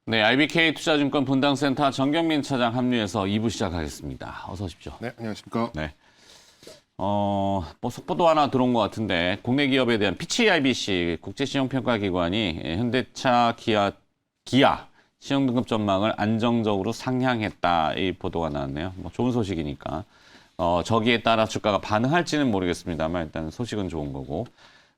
네, IBK 투자증권 분당센터 정경민 차장 합류해서 2부 시작하겠습니다. 어서 오십시오. 네, 안녕하십니까. 네. 뭐 속보도 하나 들어온 것 같은데 국내 기업에 대한 PCIBC 국제신용평가기관이 현대차, 기아 신용등급 전망을 안정적으로 상향했다 이 보도가 나왔네요. 뭐 좋은 소식이니까 저기에 따라 주가가 반응할지는 모르겠습니다만 일단 소식은 좋은 거고.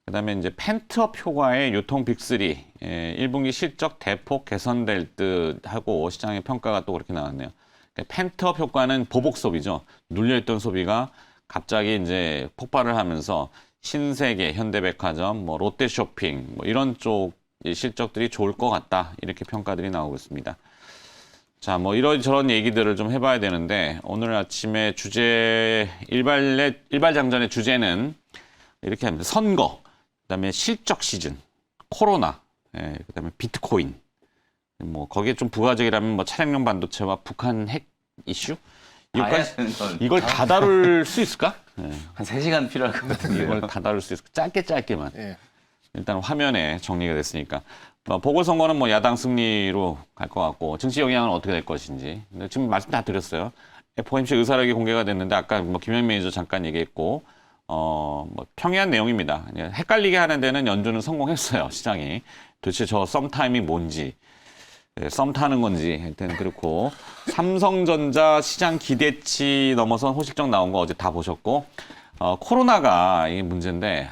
그다음에 이제 펜트업 효과의 유통 빅3 1분기 실적 대폭 개선될 듯 하고 시장의 평가가 또 그렇게 나왔네요. 그러니까 펜트업 효과는 보복 소비죠. 눌려있던 소비가 갑자기 이제 폭발을 하면서 신세계, 현대백화점, 뭐 롯데쇼핑 뭐 이런 쪽 실적들이 좋을 것 같다 이렇게 평가들이 나오고 있습니다. 자, 뭐 이런저런 얘기들을 좀 해봐야 되는데 오늘 아침에 주제 일발장전의 주제는 이렇게 합니다. 선거. 그다음에 실적 시즌, 코로나, 그다음에 비트코인, 뭐 거기에 좀 부가적이라면 뭐 차량용 반도체와 북한 핵 이슈, 이걸 다 다룰 수 있을까? 한 3시간 필요할 것 같은데 이걸 다 다룰 수 있을까? 짧게만. 예. 일단 화면에 정리가 됐으니까 보궐선거는 뭐 야당 승리로 갈 것 같고 정치 영향은 어떻게 될 것인지 지금 말씀 다 드렸어요. FOMC 의사록이 공개가 됐는데 아까 뭐 김현 매니저 잠깐 얘기했고. 뭐 평이한 내용입니다. 헷갈리게 하는 데는 연준은 성공했어요. 시장이. 도대체 저 썸 타임이 뭔지, 썸 타는 건지 하여튼 그렇고 삼성전자 시장 기대치 넘어선 호실적 나온 거 어제 다 보셨고 코로나가 이게 문제인데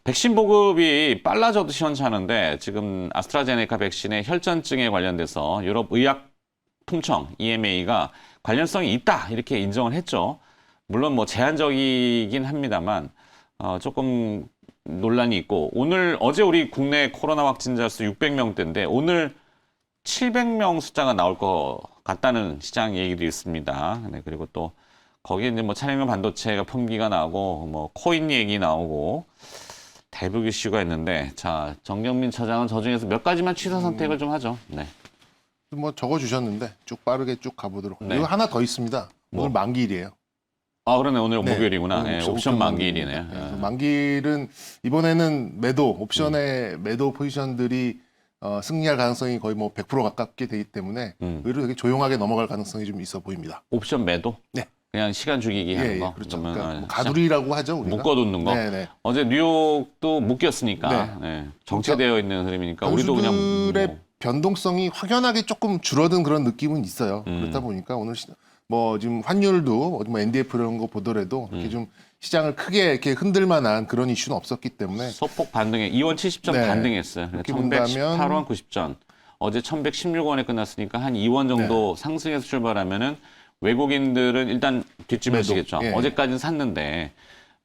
백신 보급이 빨라져도 시원찮은데 지금 아스트라제네카 백신의 혈전증에 관련돼서 유럽 의약 품청 EMA가 관련성이 있다 이렇게 인정을 했죠. 물론 뭐 제한적이긴 합니다만 조금 논란이 있고 어제 우리 국내 코로나 확진자 수 600명대인데 오늘 700명 숫자가 나올 것 같다는 시장 얘기도 있습니다. 네, 그리고 또 거기에 이제 뭐 차량용 반도체가 품귀가 나오고 뭐 코인 얘기 나오고 대북 이슈가 있는데 자 정경민 차장은 저 중에서 몇 가지만 취사 선택을 좀 하죠. 네. 뭐 적어주셨는데 쭉 빠르게 쭉 가보도록. 네. 이거 하나 더 있습니다. 뭐? 오늘 만기일이에요. 그러네. 오늘 네. 목요일이구나. 오늘 옵션 만기일이네. 만기일입니다. 그래서 만기일은 이번에는 옵션의 매도 포지션들이 승리할 가능성이 거의 뭐 100% 가깝게 되기 때문에 오히려 되게 조용하게 넘어갈 가능성이 좀 있어 보입니다. 옵션 매도? 네. 그냥 시간 죽이기 하는 거? 그렇죠. 그러면, 그러니까 뭐 가두리라고 하죠, 우리가. 묶어두는 거? 네네. 어제 뉴욕도 묶였으니까 정체되어 있는 흐름이니까 우리도 그냥 변수들의 변동성이 확연하게 조금 줄어든 그런 느낌은 있어요. 그렇다 보니까 오늘 뭐 지금 환율도 뭐 NDF 이런 거 보더라도 이렇게 좀 시장을 크게 이렇게 흔들 만한 그런 이슈는 없었기 때문에 소폭 반등해 2원 70전 네. 반등했어요. 이렇게 1118원 90전. 어제 1116원에 끝났으니까 한 2원 정도 상승해서 출발하면은 외국인들은 일단 뒷짐을 매도. 지겠죠. 예. 어제까지는 샀는데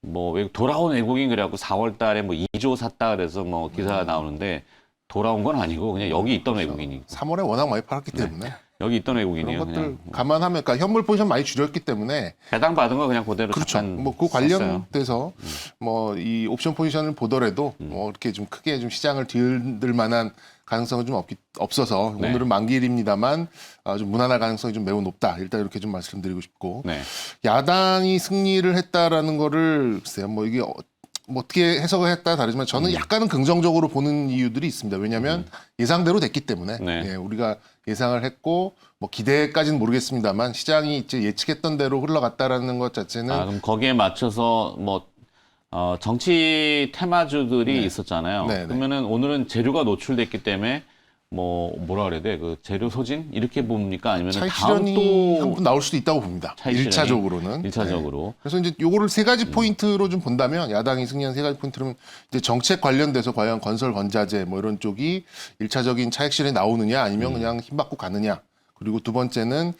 뭐 돌아온 외국인 그래갖고 4월 달에 뭐 2조 샀다 그래서 뭐 기사가 나오는데 돌아온 건 아니고 그냥 여기 있던 외국인이 3월에 워낙 많이 팔았기 때문에 여기 있던 그런 외국인이에요. 것들 그냥 감안하면 그러니까 현물 포지션 많이 줄였기 때문에 배당 받은 거 그냥 그대로 그렇죠. 잠깐 뭐 그 썼어요. 관련돼서 뭐 이 옵션 포지션을 보더라도 뭐 이렇게 좀 크게 좀 시장을 뒤흔들 만한 가능성은 좀 없어서 네. 오늘은 만기일입니다만 좀 무난할 가능성이 좀 매우 높다. 일단 이렇게 좀 말씀드리고 싶고 네. 야당이 승리를 했다라는 거를 글쎄요. 뭐 이게 뭐 어떻게 해석을 했다 다르지만 저는 약간은 긍정적으로 보는 이유들이 있습니다. 왜냐하면 예상대로 됐기 때문에 네. 우리가 예상을 했고 뭐 기대까지는 모르겠습니다만 시장이 이제 예측했던 대로 흘러갔다라는 것 자체는 그럼 거기에 맞춰서 뭐 정치 테마주들이 있었잖아요. 네, 네. 그러면은 오늘은 재료가 노출됐기 때문에 뭐 뭐라 그래야 돼? 그 재료 소진 이렇게 봅니까? 아니면 차익 다음 실현이 한 또 번 나올 수도 있다고 봅니다. 차익 실현이? 1차적으로는. 일차적으로. 그래서 이제 요거를 세 가지 포인트로 좀 본다면 야당이 승리한 세 가지 포인트는 이제 정책 관련돼서 과연 건설 건자재 뭐 이런 쪽이 1차적인 차익 실현이 나오느냐 아니면 그냥 힘받고 가느냐. 그리고 두 번째는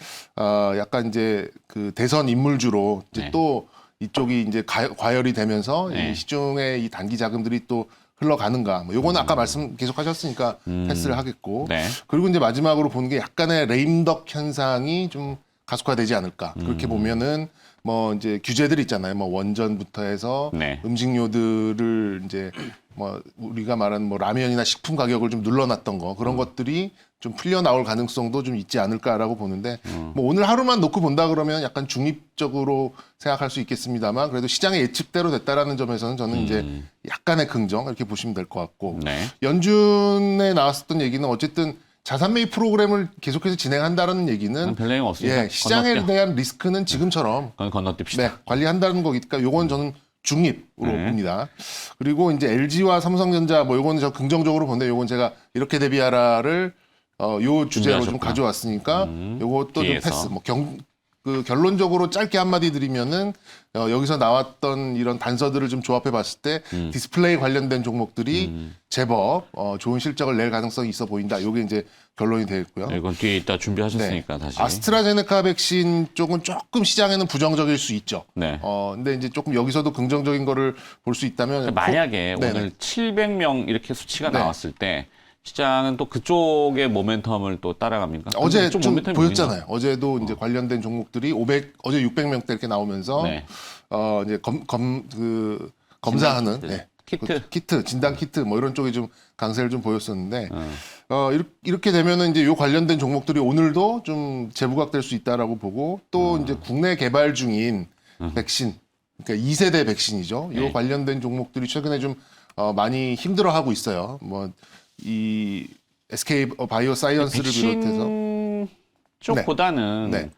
약간 이제 그 대선 인물주로 이제 네. 또 이쪽이 이제 과열이 되면서 네. 이 시중의 이 단기 자금들이 또 흘러가는가. 뭐 요거는 아까 말씀 계속 하셨으니까 패스를 하겠고. 네. 그리고 이제 마지막으로 보는 게 약간의 레임덕 현상이 좀 가속화되지 않을까. 그렇게 보면은 뭐 이제 규제들 있잖아요. 뭐 원전부터 해서 네. 음식료들을 이제 뭐 우리가 말하는 뭐 라면이나 식품 가격을 좀 눌러놨던 거 그런 것들이 좀 풀려 나올 가능성도 좀 있지 않을까라고 보는데 뭐 오늘 하루만 놓고 본다 그러면 약간 중립적으로 생각할 수 있겠습니다만 그래도 시장의 예측대로 됐다라는 점에서는 저는 이제 약간의 긍정 이렇게 보시면 될 것 같고 네. 연준에 나왔었던 얘기는 어쨌든 자산 매입 프로그램을 계속해서 진행한다는 얘기는 별 내용 없으니까 예, 시장에 건너뛰어. 대한 리스크는 지금처럼 그건 건너뛰읍시다. 네, 관리한다는 거니까 요건 저는 중립으로 봅니다. 그리고 이제 LG와 삼성전자 뭐 요거는 저 긍정적으로 보는데 요건 제가 이렇게 대비하라를 요 주제로 좀 준비하셨구나. 가져왔으니까 요것도 좀 뒤에서. 패스. 그 결론적으로 짧게 한마디 드리면은 여기서 나왔던 이런 단서들을 좀 조합해 봤을 때 디스플레이 관련된 종목들이 제법 좋은 실적을 낼 가능성이 있어 보인다. 요게 이제 결론이 되겠고요. 네, 이건 뒤에 있다 준비하셨으니까 다시. 아스트라제네카 백신 쪽은 조금 시장에는 부정적일 수 있죠. 네. 근데 이제 조금 여기서도 긍정적인 거를 볼 수 있다면 만약에 네네. 오늘 700명 이렇게 수치가 네. 나왔을 때 시장은 또 그쪽의 모멘텀을 또 따라갑니까? 어제 근데 이쪽 좀 모멘텀이 보였잖아요. 어제도 이제 관련된 종목들이 어제 600명대 이렇게 나오면서 네. 이제 검사하는 키트. 네. 키트. 키트, 진단 키트 뭐 이런 쪽이 좀 강세를 좀 보였었는데 이렇게 되면은 이제 요 관련된 종목들이 오늘도 좀 재부각될 수 있다라고 보고 또 이제 국내 개발 중인 백신 그러니까 2세대 백신이죠. 요 네. 관련된 종목들이 최근에 좀 많이 힘들어하고 있어요. 뭐 이 SK 바이오 사이언스를 비롯해서 백신 쪽보다는 네.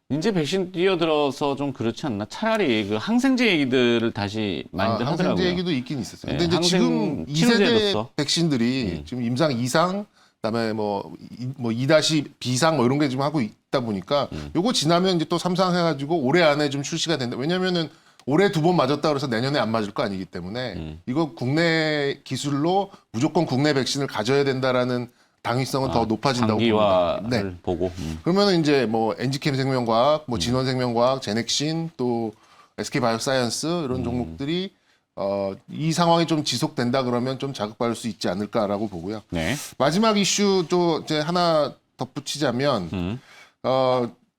이제 백신 뛰어들어서 좀 그렇지 않나? 차라리 그 항생제 얘기들을 다시 많이들 하더라고요. 항생제 얘기도 있긴 있었어요. 네, 근데 이제 항생 지금 2세대 치료제로서. 백신들이 지금 임상 2상 그다음에 뭐 2-B상 뭐 이런 게 지금 하고 있다 보니까 요거 지나면 이제 또 3상 해가지고 올해 안에 좀 출시가 된다. 왜냐면은 올해 2번 맞았다 그래서 내년에 안 맞을 거 아니기 때문에 이거 국내 기술로 무조건 국내 백신을 가져야 된다라는 당위성은 더 높아진다고 장기화를 봅니다. 네. 보고. 그러면은 이제 뭐 엔지캠 생명과학, 뭐 진원생명과학, 제넥신, 또 SK 바이오사이언스 이런 종목들이 이 상황이 좀 지속된다 그러면 좀 자극받을 수 있지 않을까라고 보고요. 네. 마지막 이슈도 이제 하나 덧붙이자면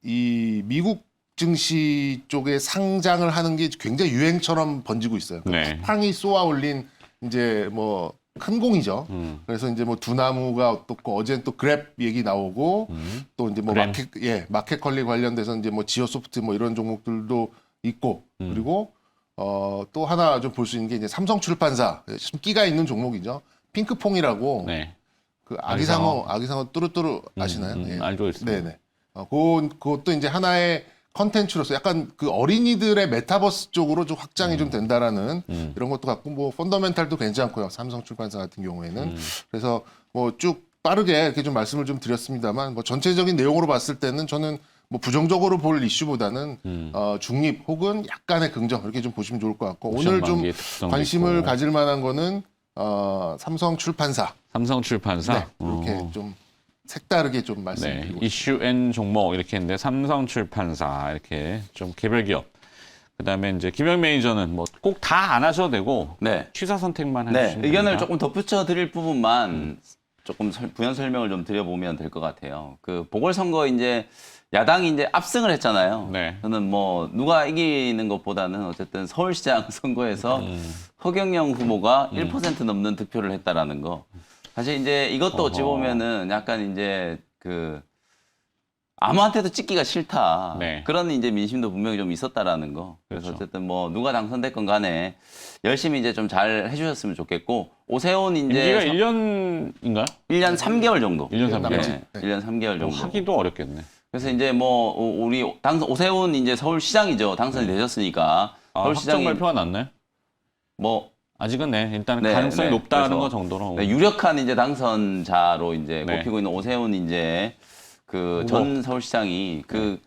이 미국 증시 쪽에 상장을 하는 게 굉장히 유행처럼 번지고 있어요. 네. 팡이 쏘아 올린 이제 뭐 큰 공이죠. 그래서 이제 뭐 두나무가 어떻고 어제는 또 그랩 얘기 나오고 또 이제 뭐 그램. 마켓 컬리 관련돼서 이제 뭐 지오소프트 뭐 이런 종목들도 있고 그리고 또 하나 좀 볼 수 있는 게 이제 삼성출판사 좀 끼가 있는 종목이죠. 핑크퐁이라고 네. 그 아기상어 뚜루뚜루 아시나요? 예. 알고 있습니다. 네네. 그것도 이제 하나의 컨텐츠로서 약간 그 어린이들의 메타버스 쪽으로 좀 확장이 좀 된다라는 이런 것도 같고 뭐 펀더멘탈도 괜찮고요. 삼성출판사 같은 경우에는 그래서 뭐 쭉 빠르게 이렇게 좀 말씀을 좀 드렸습니다만 뭐 전체적인 내용으로 봤을 때는 저는 뭐 부정적으로 볼 이슈보다는 중립 혹은 약간의 긍정 이렇게 좀 보시면 좋을 것 같고 오늘 좀 시험관계의 특성도 관심을 있고. 가질 만한 거는 삼성출판사 삼성출판사. 네, 이렇게 좀 색다르게 좀 네, 말씀드리고 이슈 N 종목 이렇게 했는데 삼성출판사 이렇게 좀 개별 기업. 그다음에 이제 김영 매니저는 뭐 꼭 다 안 하셔도 되고 네. 취사 선택만 네, 해주시면 의견을 됩니다. 조금 덧붙여 드릴 부분만 조금 부연 설명을 좀 드려보면 될 것 같아요. 그 보궐선거 이제 야당이 이제 압승을 했잖아요. 네. 저는 뭐 누가 이기는 것보다는 어쨌든 서울시장 선거에서 허경영 후보가 1% 넘는 득표를 했다라는 거. 사실 이제 이것도 어찌 어허. 보면은 약간 이제 그 아무한테도 찍기가 싫다. 네. 그런 이제 민심도 분명히 좀 있었다라는 거. 그래서 그렇죠. 어쨌든 뭐 누가 당선됐건 간에 열심히 이제 좀 잘 해주셨으면 좋겠고 오세훈 이제 임기가 1년인가요? 1년 3개월 정도. 1년 3개월. 네, 1년 3개월 정도. 하기도 어렵겠네. 그래서 이제 뭐 우리 오세훈 이제 서울시장이죠. 당선이 되셨으니까 아, 확정 서울시장이 발표가 났나요? 뭐 아직은 네, 일단 네, 가능성이 네. 높다는 그래서 거 정도로. 네, 유력한 이제 당선자로 이제 네. 꼽히고 있는 오세훈 이제 그 후보. 전 서울시장이 그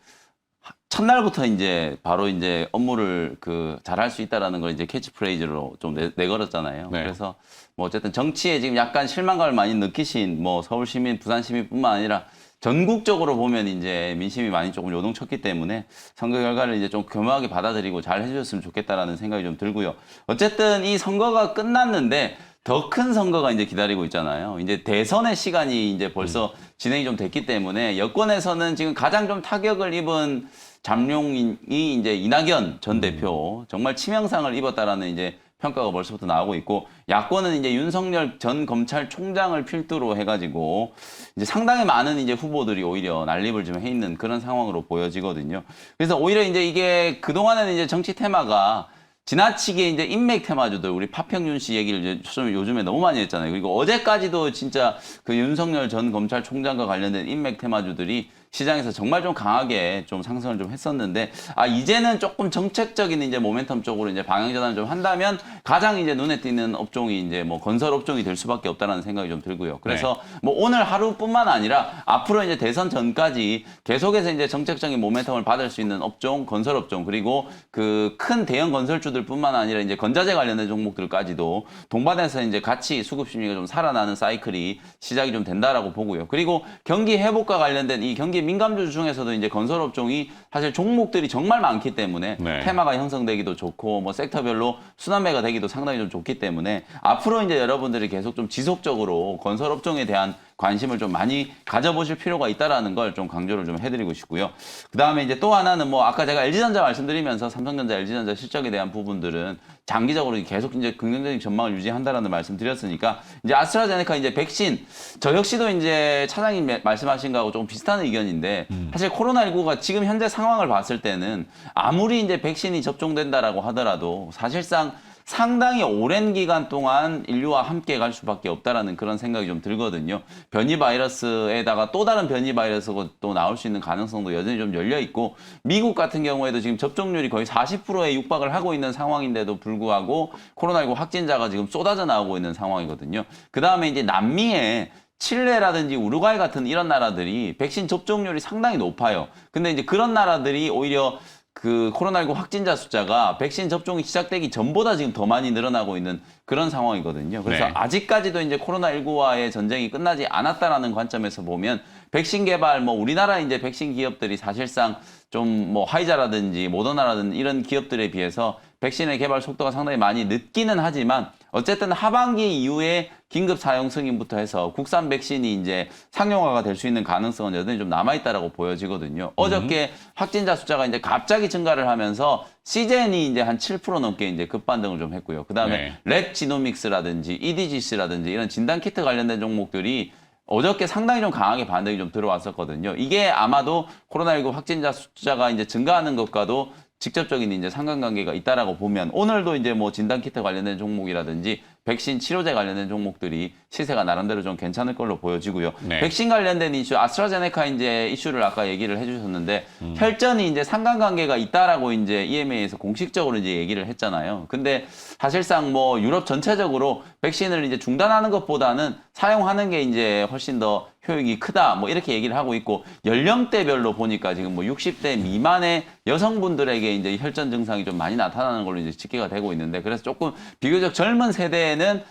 첫날부터 이제 바로 이제 업무를 그 잘할 수 있다라는 걸 이제 캐치프레이즈로 좀 내걸었잖아요. 네. 그래서 뭐 어쨌든 정치에 지금 약간 실망감을 많이 느끼신 뭐 서울 시민, 부산 시민뿐만 아니라 전국적으로 보면 이제 민심이 많이 조금 요동쳤기 때문에 선거 결과를 이제 좀 교묘하게 받아들이고 잘 해주셨으면 좋겠다라는 생각이 좀 들고요. 어쨌든 이 선거가 끝났는데 더 큰 선거가 이제 기다리고 있잖아요. 이제 대선의 시간이 이제 벌써 진행이 좀 됐기 때문에 여권에서는 지금 가장 좀 타격을 입은 잠룡이 이제 이낙연 전 대표 정말 치명상을 입었다라는 이제 평가가 벌써부터 나오고 있고 야권은 이제 윤석열 전 검찰총장을 필두로 해가지고 이제 상당히 많은 이제 후보들이 오히려 난립을 좀 해 있는 그런 상황으로 보여지거든요. 그래서 오히려 이제 이게 그동안에는 이제 정치 테마가 지나치게 이제 인맥 테마주들 우리 파평윤 씨 얘기를 이제 요즘에 너무 많이 했잖아요. 그리고 어제까지도 진짜 그 윤석열 전 검찰총장과 관련된 인맥 테마주들이 시장에서 정말 좀 강하게 좀 상승을 좀 했었는데, 이제는 조금 정책적인 이제 모멘텀 쪽으로 이제 방향 전환을 좀 한다면 가장 이제 눈에 띄는 업종이 이제 뭐 건설 업종이 될 수밖에 없다라는 생각이 좀 들고요. 그래서 뭐 오늘 하루뿐만 아니라 앞으로 이제 대선 전까지 계속해서 이제 정책적인 모멘텀을 받을 수 있는 업종, 건설 업종, 그리고 그 큰 대형 건설주들뿐만 아니라 이제 건자재 관련된 종목들까지도 동반해서 이제 같이 수급 심리가 좀 살아나는 사이클이 시작이 좀 된다라고 보고요. 그리고 경기 회복과 관련된 이 경기 민감주 중에서도 이제 건설 업종이 사실 종목들이 정말 많기 때문에 테마가 형성되기도 좋고 뭐 섹터별로 순환매가 되기도 상당히 좀 좋기 때문에 앞으로 이제 여러분들이 계속 좀 지속적으로 건설 업종에 대한 관심을 좀 많이 가져보실 필요가 있다라는 걸 좀 강조를 좀 해드리고 싶고요. 그 다음에 이제 또 하나는 뭐 아까 제가 LG전자 말씀드리면서 삼성전자, LG전자 실적에 대한 부분들은 장기적으로 계속 이제 긍정적인 전망을 유지한다라는 말씀드렸으니까 이제 아스트라제네카 이제 백신 저 역시도 이제 차장님 말씀하신 거하고 좀 비슷한 의견인데 사실 코로나19가 지금 현재 상황을 봤을 때는 아무리 이제 백신이 접종된다라고 하더라도 사실상 상당히 오랜 기간 동안 인류와 함께 갈 수밖에 없다라는 그런 생각이 좀 들거든요. 변이 바이러스에다가 또 다른 변이 바이러스가 또 나올 수 있는 가능성도 여전히 좀 열려 있고 미국 같은 경우에도 지금 접종률이 거의 40%에 육박을 하고 있는 상황인데도 불구하고 코로나19 확진자가 지금 쏟아져 나오고 있는 상황이거든요. 그 다음에 이제 남미에 칠레라든지 우루과이 같은 이런 나라들이 백신 접종률이 상당히 높아요. 근데 이제 그런 나라들이 오히려 그 코로나19 확진자 숫자가 백신 접종이 시작되기 전보다 지금 더 많이 늘어나고 있는 그런 상황이거든요. 그래서 아직까지도 이제 코로나19와의 전쟁이 끝나지 않았다라는 관점에서 보면 백신 개발, 뭐 우리나라 이제 백신 기업들이 사실상 좀 뭐 화이자라든지 모더나라든지 이런 기업들에 비해서 백신의 개발 속도가 상당히 많이 늦기는 하지만 어쨌든 하반기 이후에 긴급 사용 승인부터 해서 국산 백신이 이제 상용화가 될 수 있는 가능성은 여전히 좀 남아있다라고 보여지거든요. 어저께 확진자 숫자가 이제 갑자기 증가를 하면서 시젠이 이제 한 7% 넘게 이제 급반등을 좀 했고요. 그 다음에 랩지노믹스라든지 EDGC라든지 이런 진단키트 관련된 종목들이 어저께 상당히 좀 강하게 반등이 좀 들어왔었거든요. 이게 아마도 코로나19 확진자 숫자가 이제 증가하는 것과도 직접적인 이제 상관관계가 있다라고 보면 오늘도 이제 뭐 진단키트 관련된 종목이라든지 백신 치료제 관련된 종목들이 시세가 나름대로 좀 괜찮을 걸로 보여지고요. 백신 관련된 이슈, 아스트라제네카 이제 이슈를 아까 얘기를 해주셨는데 혈전이 이제 상관관계가 있다라고 이제 EMA에서 공식적으로 이제 얘기를 했잖아요. 근데 사실상 뭐 유럽 전체적으로 백신을 이제 중단하는 것보다는 사용하는 게 이제 훨씬 더 효익이 크다 뭐 이렇게 얘기를 하고 있고 연령대별로 보니까 지금 뭐 60대 미만의 여성분들에게 이제 혈전 증상이 좀 많이 나타나는 걸로 이제 집계가 되고 있는데 그래서 조금 비교적 젊은 세대에는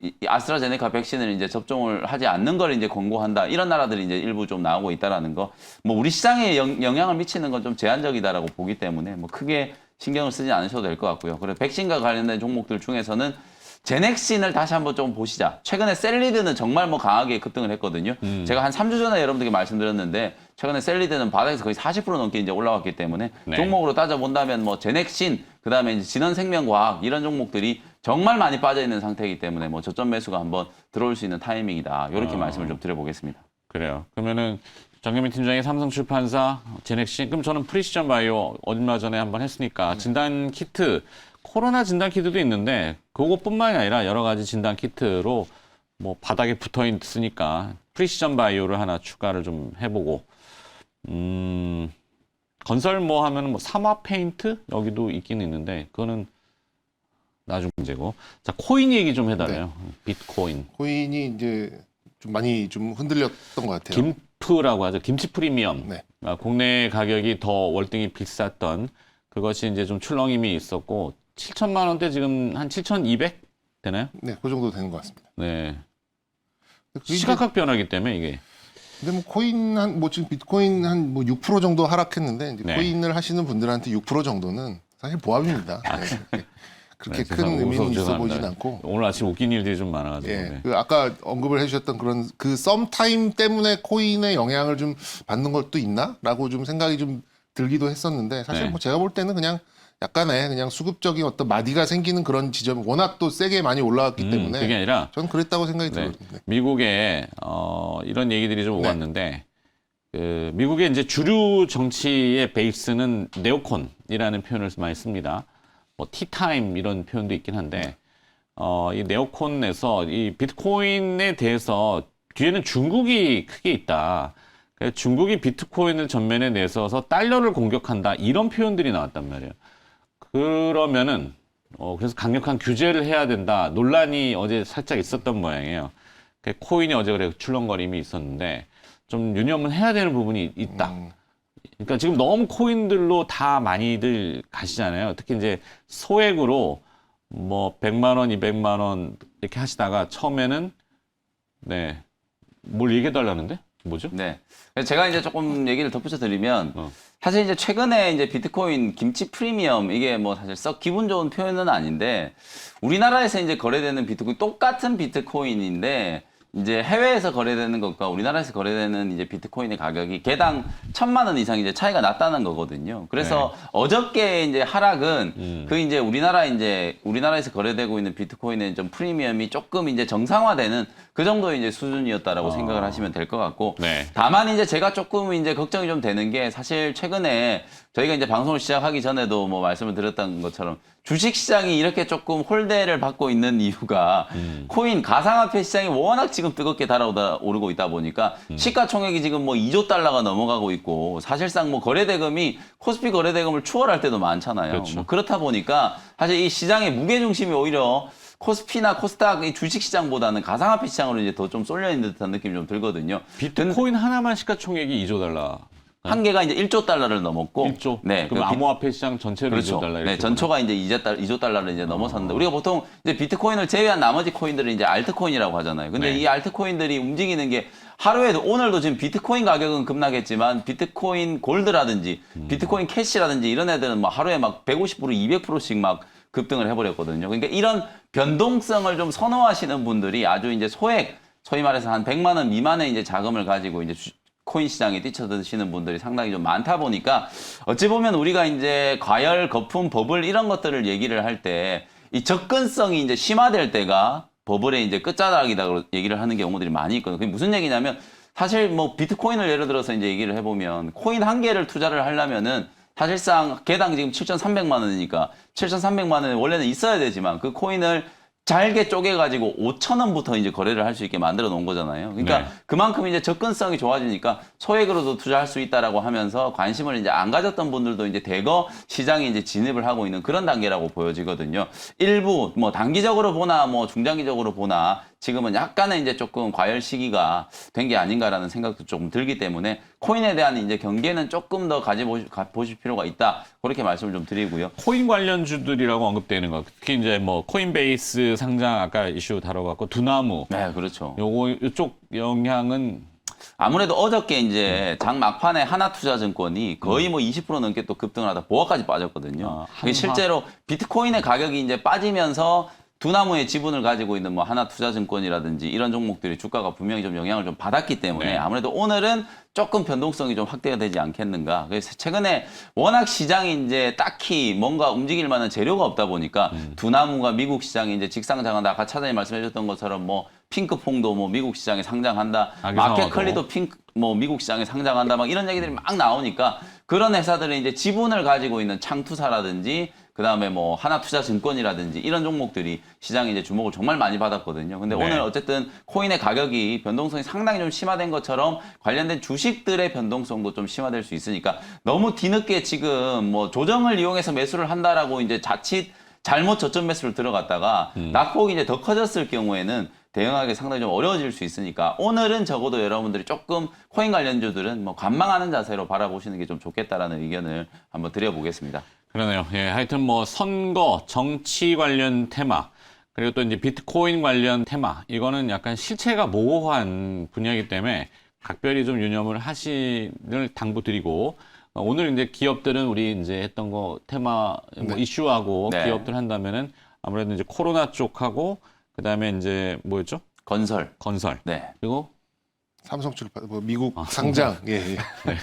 이 아스트라제네카 백신을 이제 접종을 하지 않는 걸 이제 권고한다 이런 나라들이 이제 일부 좀 나오고 있다라는 거 뭐 우리 시장에 영향을 미치는 건 좀 제한적이다라고 보기 때문에 뭐 크게 신경을 쓰지 않으셔도 될 것 같고요. 그래서 백신과 관련된 종목들 중에서는 제넥신을 다시 한번 좀 보시자. 최근에 셀리드는 정말 뭐 강하게 급등을 했거든요. 제가 한 3주 전에 여러분들께 말씀드렸는데 최근에 셀리드는 바닥에서 거의 40% 넘게 이제 올라왔기 때문에 종목으로 따져본다면 뭐 제넥신, 그다음에 이제 진원생명과학 이런 종목들이 정말 많이 빠져 있는 상태이기 때문에 뭐 저점 매수가 한번 들어올 수 있는 타이밍이다. 이렇게 말씀을 좀 드려보겠습니다. 그래요. 그러면은 정경민 팀장이 삼성출판사, 제넥신, 그럼 저는 프리시전 바이오 얼마 전에 한번 했으니까 진단 키트, 코로나 진단 키트도 있는데 그것뿐만이 아니라 여러 가지 진단 키트로 뭐 바닥에 붙어 있으니까 프리시전 바이오를 하나 추가를 좀 해보고 건설 뭐 하면은 뭐 삼화 페인트 여기도 있긴 있는데 그거는 나중 문제고. 자, 코인 얘기 좀 해달래요. 비트코인. 코인이 이제 좀 많이 좀 흔들렸던 것 같아요. 김프라고 하죠. 김치 프리미엄. 네. 국내 가격이 더 월등히 비쌌던 그것이 이제 좀 출렁임이 있었고 7천만 원대 지금 한 7,200 되나요? 네, 그 정도 되는 것 같습니다. 네. 시각적 변화기 때문에 이게. 근데 뭐 코인 뭐 지금 비트코인 한 뭐 6% 정도 하락했는데 이제 코인을 하시는 분들한테 6% 정도는 사실 보합입니다. 네. 그렇게 큰 의미는 있어 보이진 않고. 오늘 아침 웃긴 일들이 좀 많아가지고. 예, 네. 그 아까 언급을 해주셨던 그런 그 썸타임 때문에 코인의 영향을 좀 받는 것도 있나라고 좀 생각이 좀 들기도 했었는데 사실 뭐 제가 볼 때는 그냥 약간의 그냥 수급적인 어떤 마디가 생기는 그런 지점 워낙 또 세게 많이 올라왔기 때문에 그게 아니라 저는 그랬다고 생각이 들어요. 네. 미국에 이런 얘기들이 좀 오갔는데 그 미국의 이제 주류 정치의 베이스는 네오콘이라는 표현을 많이 씁니다. 뭐 티타임 이런 표현도 있긴 한데 이 네오콘에서 이 비트코인에 대해서 뒤에는 중국이 크게 있다. 그러니까 중국이 비트코인을 전면에 내서서 달러를 공격한다 이런 표현들이 나왔단 말이에요. 그러면은 그래서 강력한 규제를 해야 된다 논란이 어제 살짝 있었던 모양이에요. 코인이 어제 그래 출렁거림이 있었는데 좀 유념은 해야 되는 부분이 있다. 그러니까 지금 너무 코인들로 다 많이들 가시잖아요. 특히 이제 소액으로 뭐 100만 원, 200만 원 이렇게 하시다가 처음에는 네. 뭘 얘기해 달라는데? 뭐죠? 네. 그래서 제가 이제 조금 얘기를 덧붙여 드리면 사실 이제 최근에 이제 비트코인 김치 프리미엄 이게 뭐 사실 썩 기분 좋은 표현은 아닌데 우리나라에서 이제 거래되는 비트코인 똑같은 비트코인인데 이제 해외에서 거래되는 것과 우리나라에서 거래되는 이제 비트코인의 가격이 개당 1,000만 원 이상 이제 차이가 났다는 거거든요. 그래서 어저께 이제 하락은 그 이제 우리나라에서 거래되고 있는 비트코인의 좀 프리미엄이 조금 이제 정상화되는 그 정도의 이제 수준이었다라고 생각을 하시면 될 것 같고. 네. 다만 이제 제가 조금 이제 걱정이 좀 되는 게 사실 최근에 저희가 이제 방송을 시작하기 전에도 뭐 말씀을 드렸던 것처럼 주식 시장이 이렇게 조금 홀대를 받고 있는 이유가 코인 가상화폐 시장이 워낙 지금 뜨겁게 오르고 있다 보니까 시가총액이 지금 뭐 2조 달러가 넘어가고 있고 사실상 뭐 거래대금이 코스피 거래대금을 추월할 때도 많잖아요. 그렇죠. 뭐 그렇다 보니까 사실 이 시장의 무게중심이 오히려 코스피나 코스닥 이 주식 시장보다는 가상화폐 시장으로 이제 더 좀 쏠려 있는 듯한 느낌이 좀 들거든요. 비트코인 하나만 시가총액이 2조 달러. 한 개가 이제 1조 달러를 넘었고 1조? 네. 그럼 암호화폐 시장 전체로 그렇죠. 2조 달러 이렇게 네, 전초가 이제 2조 달러를 이제 넘어섰는데 우리가 보통 이제 비트코인을 제외한 나머지 코인들을 이제 알트코인이라고 하잖아요. 근데 네. 이 알트코인들이 움직이는 게 하루에도 오늘도 지금 비트코인 가격은 급락했지만 비트코인 골드라든지 비트코인 캐시라든지 이런 애들은 뭐 하루에 막 150%, 200%씩 막 급등을 해버렸거든요. 그러니까 이런 변동성을 좀 선호하시는 분들이 아주 이제 소위 말해서 한 100만 원 미만의 이제 자금을 가지고 이제 코인 시장에 뛰쳐드시는 분들이 상당히 좀 많다 보니까 어찌 보면 우리가 이제 과열, 거품, 버블 이런 것들을 얘기를 할 때 이 접근성이 이제 심화될 때가 버블의 이제 끝자락이다 얘기를 하는 경우들이 많이 있거든요. 그게 무슨 얘기냐면 사실 뭐 비트코인을 예를 들어서 이제 얘기를 해보면 코인 한 개를 투자를 하려면은 사실상 개당 지금 7,300만 원이니까 7,300만 원은 원래는 있어야 되지만 그 코인을 잘게 쪼개가지고 5,000원부터 이제 거래를 할 수 있게 만들어 놓은 거잖아요. 그러니까 네. 그만큼 이제 접근성이 좋아지니까 소액으로도 투자할 수 있다라고 하면서 관심을 이제 안 가졌던 분들도 이제 대거 시장에 이제 진입을 하고 있는 그런 단계라고 보여지거든요. 일부 뭐 단기적으로 보나 뭐 중장기적으로 보나 지금은 약간의 이제 조금 과열 시기가 된 게 아닌가라는 생각도 조금 들기 때문에 코인에 대한 이제 경계는 조금 더 가보실 필요가 있다. 그렇게 말씀을 좀 드리고요. 코인 관련주들이라고 언급되는 거. 특히 이제 뭐 코인베이스 상장 아까 이슈 다뤄갖고 두나무. 네, 그렇죠. 이쪽 영향은 아무래도 어저께 이제 장 막판에 하나투자증권이 거의 뭐 20% 넘게 또 급등을 하다 보합까지 빠졌거든요. 한화. 실제로 비트코인의 가격이 이제 빠지면서 두나무의 지분을 가지고 있는 뭐 하나투자증권이라든지 이런 종목들이 주가가 분명히 좀 영향을 좀 받았기 때문에 네. 아무래도 오늘은 조금 변동성이 좀 확대가 되지 않겠는가. 그래서 최근에 워낙 시장이 이제 딱히 뭔가 움직일 만한 재료가 없다 보니까 두나무가 미국 시장에 이제 직상장한다. 아까 차장님 말씀해 주셨던 것처럼 뭐 핑크퐁도 뭐 미국 시장에 상장한다. 마켓컬리도 뭐 미국 시장에 상장한다. 막 이런 얘기들이 막 나오니까 그런 회사들은 이제 지분을 가지고 있는 창투사라든지 그다음에 뭐 하나투자증권이라든지 이런 종목들이 시장에 이제 주목을 정말 많이 받았거든요. 근데 네. 오늘 어쨌든 코인의 가격이 변동성이 상당히 좀 심화된 것처럼 관련된 주식들의 변동성도 좀 심화될 수 있으니까 너무 뒤늦게 지금 뭐 조정을 이용해서 매수를 한다라고 이제 자칫 잘못 저점 매수를 들어갔다가 낙폭이 이제 더 커졌을 경우에는 대응하기 상당히 좀 어려워질 수 있으니까 오늘은 적어도 여러분들이 조금 코인 관련주들은 뭐 관망하는 자세로 바라보시는 게 좀 좋겠다라는 의견을 한번 드려보겠습니다. 그러네요. 예, 하여튼 뭐 선거, 정치 관련 테마, 그리고 또 이제 비트코인 관련 테마, 이거는 약간 실체가 모호한 분야이기 때문에 각별히 좀 유념을 하시를 당부드리고, 오늘 이제 기업들은 우리 이제 했던 거 테마 뭐 이슈하고 네. 기업들 한다면은 아무래도 이제 코로나 쪽하고 그다음에 이제 뭐였죠? 건설. 건설. 그리고 삼성출판, 뭐 미국 상장. 예, 예. 네,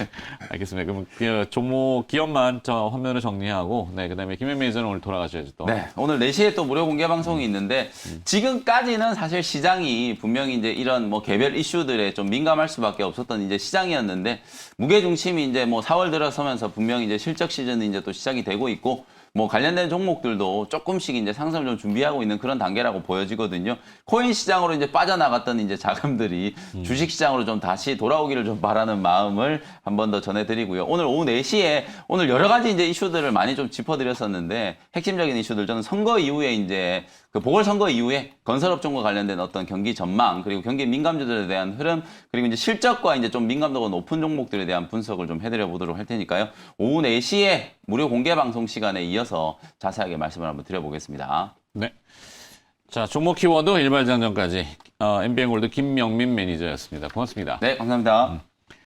알겠습니다. 그럼 그 종목 기업만 저 화면을 정리하고, 네, 그다음에 김현 매니저는 오늘 돌아가셔야죠 또. 네, 오늘 4시에 또 무료 공개 방송이 있는데 지금까지는 사실 시장이 분명히 이제 이런 뭐 개별 이슈들에 좀 민감할 수밖에 없었던 이제 시장이었는데 무게 중심이 이제 뭐 4월 들어서면서 분명히 이제 실적 시즌이 이제 또 시작이 되고 있고 뭐 관련된 종목들도 조금씩 이제 상승을 좀 준비하고 있는 그런 단계라고 보여지거든요. 코인 시장으로 이제 빠져나갔던 이제 자금들이 주식 시장으로 좀 다시 돌아오기를 좀 바라는 마음을 한 번 더 전해드리고요. 오늘 오후 4시에 오늘 여러 가지 이제 이슈들을 많이 좀 짚어드렸었는데 핵심적인 이슈들 저는 선거 이후에 이제 그 보궐선거 이후에 건설업종과 관련된 어떤 경기 전망 그리고 경기 민감주들에 대한 흐름 그리고 이제 실적과 이제 좀 민감도가 높은 종목들에 대한 분석을 좀 해드려 보도록 할 테니까요. 오후 4시에 무료 공개 방송 시간에 이어서 자세하게 말씀을 한번 드려보겠습니다. 네. 자, 종목 키워드 일발장전까지 MBN골드 김명민 매니저였습니다. 고맙습니다. 네, 감사합니다.